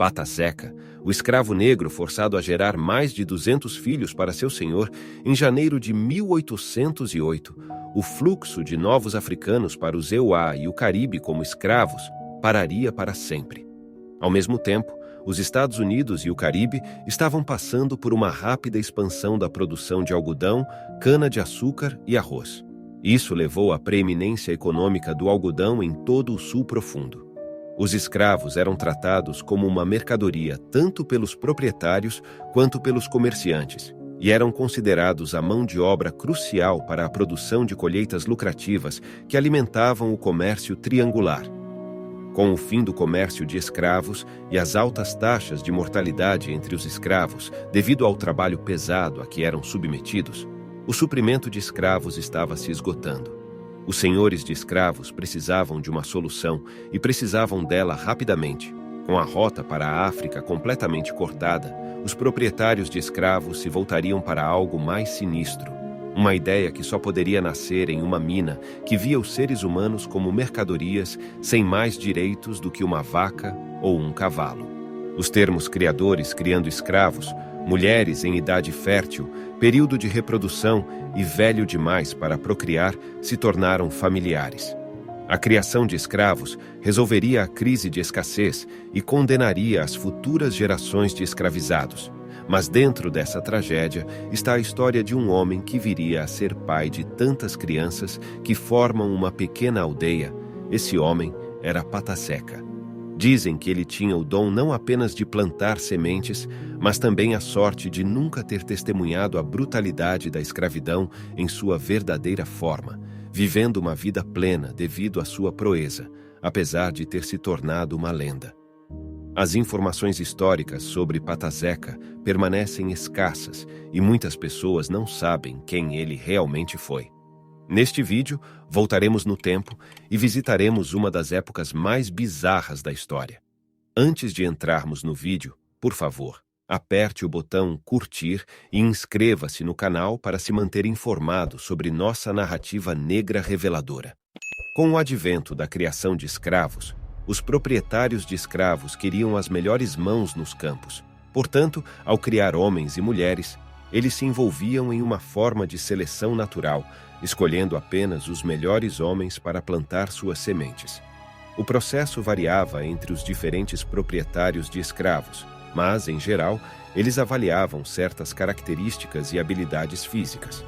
Pata Seca, o escravo negro forçado a gerar mais de 200 filhos para seu senhor, em janeiro de 1808, o fluxo de novos africanos para os EUA e o Caribe como escravos pararia para sempre. Ao mesmo tempo, os Estados Unidos e o Caribe estavam passando por uma rápida expansão da produção de algodão, cana-de-açúcar e arroz. Isso levou à preeminência econômica do algodão em todo o sul profundo. Os escravos eram tratados como uma mercadoria tanto pelos proprietários quanto pelos comerciantes e eram considerados a mão de obra crucial para a produção de colheitas lucrativas que alimentavam o comércio triangular. Com o fim do comércio de escravos e as altas taxas de mortalidade entre os escravos devido ao trabalho pesado a que eram submetidos, o suprimento de escravos estava se esgotando. Os senhores de escravos precisavam de uma solução e precisavam dela rapidamente. Com a rota para a África completamente cortada, os proprietários de escravos se voltariam para algo mais sinistro. Uma ideia que só poderia nascer em uma mina que via os seres humanos como mercadorias sem mais direitos do que uma vaca ou um cavalo. Os termos criadores criando escravos, mulheres em idade fértil, período de reprodução e velho demais para procriar se tornaram familiares. A criação de escravos resolveria a crise de escassez e condenaria as futuras gerações de escravizados. Mas dentro dessa tragédia está a história de um homem que viria a ser pai de tantas crianças que formam uma pequena aldeia. Esse homem era Pata Seca. Dizem que ele tinha o dom não apenas de plantar sementes, mas também a sorte de nunca ter testemunhado a brutalidade da escravidão em sua verdadeira forma, vivendo uma vida plena devido à sua proeza, apesar de ter se tornado uma lenda. As informações históricas sobre Pata Seca permanecem escassas e muitas pessoas não sabem quem ele realmente foi. Neste vídeo, voltaremos no tempo e visitaremos uma das épocas mais bizarras da história. Antes de entrarmos no vídeo, por favor, aperte o botão curtir e inscreva-se no canal para se manter informado sobre nossa narrativa negra reveladora. Com o advento da criação de escravos, os proprietários de escravos queriam as melhores mãos nos campos. Portanto, ao criar homens e mulheres, eles se envolviam em uma forma de seleção natural, escolhendo apenas os melhores homens para plantar suas sementes. O processo variava entre os diferentes proprietários de escravos, mas, em geral, eles avaliavam certas características e habilidades físicas.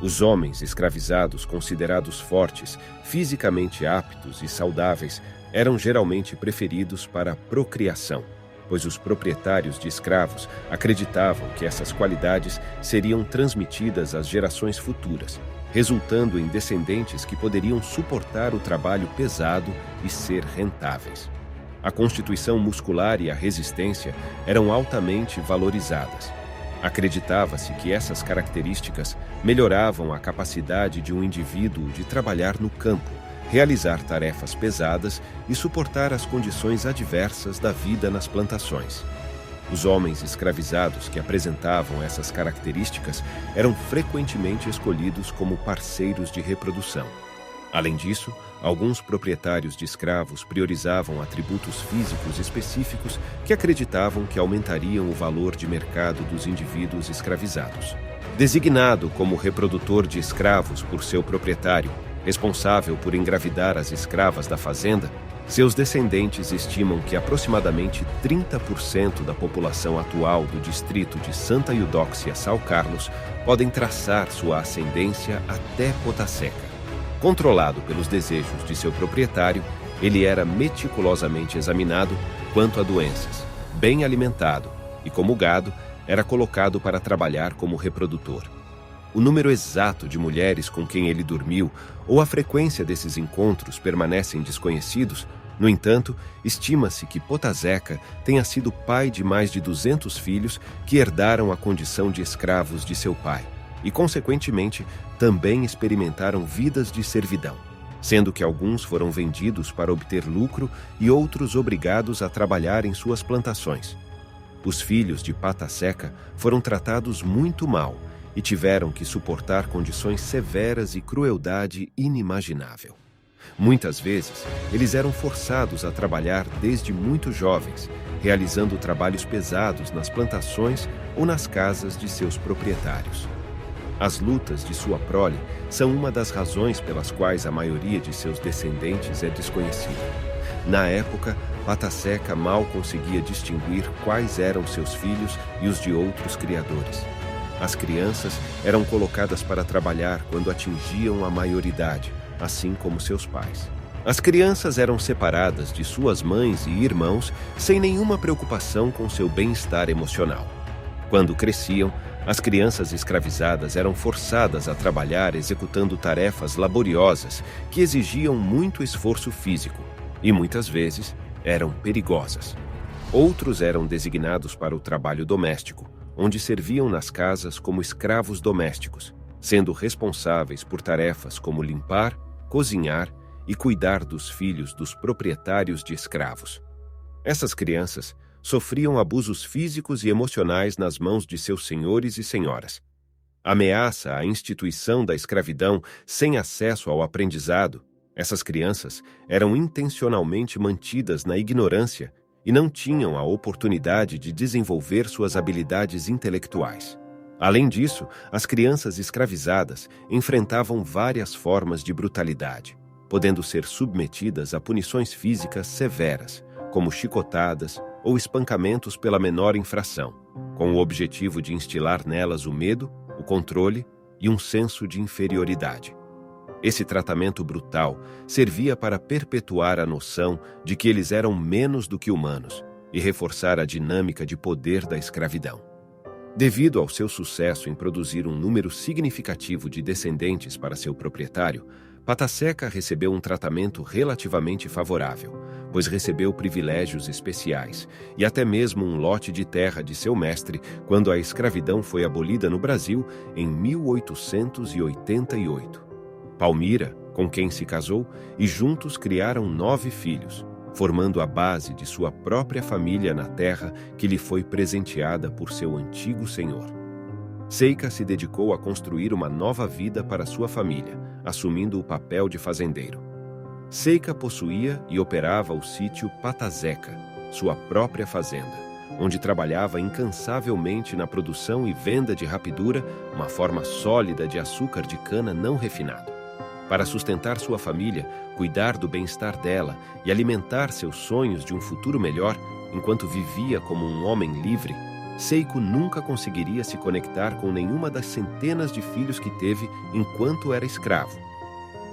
Os homens escravizados considerados fortes, fisicamente aptos e saudáveis, eram geralmente preferidos para a procriação, pois os proprietários de escravos acreditavam que essas qualidades seriam transmitidas às gerações futuras, resultando em descendentes que poderiam suportar o trabalho pesado e ser rentáveis. A constituição muscular e a resistência eram altamente valorizadas. Acreditava-se que essas características melhoravam a capacidade de um indivíduo de trabalhar no campo, realizar tarefas pesadas e suportar as condições adversas da vida nas plantações. Os homens escravizados que apresentavam essas características eram frequentemente escolhidos como parceiros de reprodução. Além disso, alguns proprietários de escravos priorizavam atributos físicos específicos que acreditavam que aumentariam o valor de mercado dos indivíduos escravizados. Designado como reprodutor de escravos por seu proprietário, responsável por engravidar as escravas da fazenda, seus descendentes estimam que aproximadamente 30% da população atual do distrito de Santa Eudóxia São Carlos podem traçar sua ascendência até Pata Seca. Controlado pelos desejos de seu proprietário, ele era meticulosamente examinado quanto a doenças, bem alimentado e, como gado, era colocado para trabalhar como reprodutor. O número exato de mulheres com quem ele dormiu ou a frequência desses encontros permanecem desconhecidos. No entanto, estima-se que Pata Seca tenha sido pai de mais de 200 filhos que herdaram a condição de escravos de seu pai e, consequentemente, também experimentaram vidas de servidão, sendo que alguns foram vendidos para obter lucro e outros obrigados a trabalhar em suas plantações. Os filhos de Pata Seca foram tratados muito mal e tiveram que suportar condições severas e crueldade inimaginável. Muitas vezes, eles eram forçados a trabalhar desde muito jovens, realizando trabalhos pesados nas plantações ou nas casas de seus proprietários. As lutas de sua prole são uma das razões pelas quais a maioria de seus descendentes é desconhecida. Na época, Pataseca mal conseguia distinguir quais eram seus filhos e os de outros criadores. As crianças eram colocadas para trabalhar quando atingiam a maioridade, assim como seus pais. As crianças eram separadas de suas mães e irmãos sem nenhuma preocupação com seu bem-estar emocional. Quando cresciam, as crianças escravizadas eram forçadas a trabalhar executando tarefas laboriosas que exigiam muito esforço físico e, muitas vezes, eram perigosas. Outros eram designados para o trabalho doméstico, onde serviam nas casas como escravos domésticos, sendo responsáveis por tarefas como limpar, cozinhar e cuidar dos filhos dos proprietários de escravos. Essas crianças sofriam abusos físicos e emocionais nas mãos de seus senhores e senhoras. Ameaça à instituição da escravidão sem acesso ao aprendizado, essas crianças eram intencionalmente mantidas na ignorância e não tinham a oportunidade de desenvolver suas habilidades intelectuais. Além disso, as crianças escravizadas enfrentavam várias formas de brutalidade, podendo ser submetidas a punições físicas severas, como chicotadas ou espancamentos pela menor infração, com o objetivo de instilar nelas o medo, o controle e um senso de inferioridade. Esse tratamento brutal servia para perpetuar a noção de que eles eram menos do que humanos e reforçar a dinâmica de poder da escravidão. Devido ao seu sucesso em produzir um número significativo de descendentes para seu proprietário, Pataseca recebeu um tratamento relativamente favorável, pois recebeu privilégios especiais e até mesmo um lote de terra de seu mestre quando a escravidão foi abolida no Brasil em 1888. Palmira, com quem se casou, e juntos criaram 9 filhos, formando a base de sua própria família na terra que lhe foi presenteada por seu antigo senhor. Seica se dedicou a construir uma nova vida para sua família, assumindo o papel de fazendeiro. Seica possuía e operava o sítio Pataseca, sua própria fazenda, onde trabalhava incansavelmente na produção e venda de rapidura, uma forma sólida de açúcar de cana não refinado. Para sustentar sua família, cuidar do bem-estar dela e alimentar seus sonhos de um futuro melhor, enquanto vivia como um homem livre, Seico nunca conseguiria se conectar com nenhuma das centenas de filhos que teve enquanto era escravo.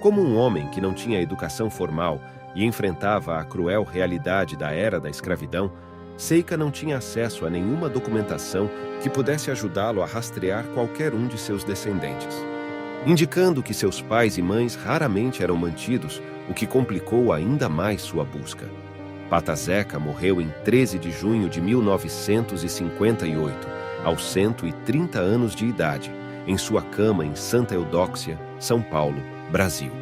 Como um homem que não tinha educação formal e enfrentava a cruel realidade da era da escravidão, Seica não tinha acesso a nenhuma documentação que pudesse ajudá-lo a rastrear qualquer um de seus descendentes, indicando que seus pais e mães raramente eram mantidos, o que complicou ainda mais sua busca. Pataseca morreu em 13 de junho de 1958, aos 130 anos de idade, em sua cama em Santa Eudóxia, São Paulo, Brasil.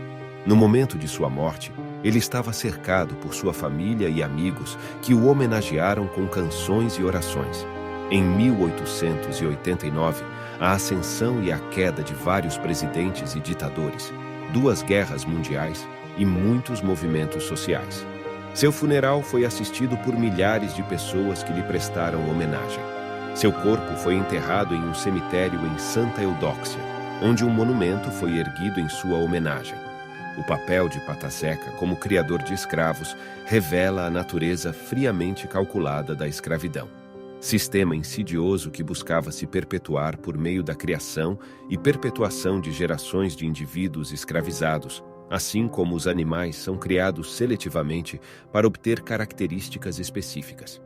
No momento de sua morte, ele estava cercado por sua família e amigos que o homenagearam com canções e orações. Em 1889, a ascensão e a queda de vários presidentes e ditadores, 2 guerras mundiais e muitos movimentos sociais. Seu funeral foi assistido por milhares de pessoas que lhe prestaram homenagem. Seu corpo foi enterrado em um cemitério em Santa Eudóxia, onde um monumento foi erguido em sua homenagem. O papel de Pataseca como criador de escravos revela a natureza friamente calculada da escravidão. Sistema insidioso que buscava se perpetuar por meio da criação e perpetuação de gerações de indivíduos escravizados, assim como os animais são criados seletivamente para obter características específicas.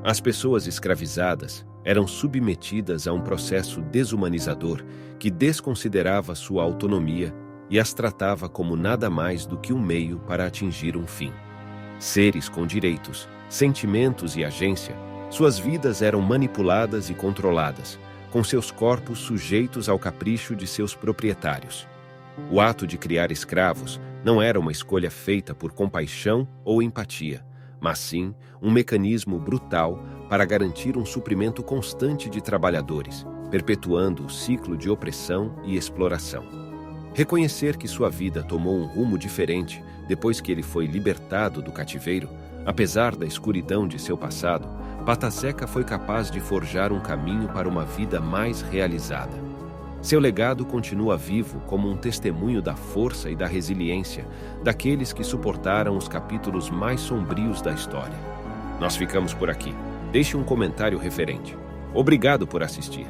As pessoas escravizadas eram submetidas a um processo desumanizador que desconsiderava sua autonomia e as tratava como nada mais do que um meio para atingir um fim. Seres com direitos, sentimentos e agência, suas vidas eram manipuladas e controladas, com seus corpos sujeitos ao capricho de seus proprietários. O ato de criar escravos não era uma escolha feita por compaixão ou empatia, mas sim um mecanismo brutal para garantir um suprimento constante de trabalhadores, perpetuando o ciclo de opressão e exploração. Reconhecer que sua vida tomou um rumo diferente Depois que ele foi libertado do cativeiro, apesar da escuridão de seu passado, Pata Seca foi capaz de forjar um caminho para uma vida mais realizada. Seu legado continua vivo como um testemunho da força e da resiliência daqueles que suportaram os capítulos mais sombrios da história. Nós ficamos por aqui. Deixe um comentário referente. Obrigado por assistir.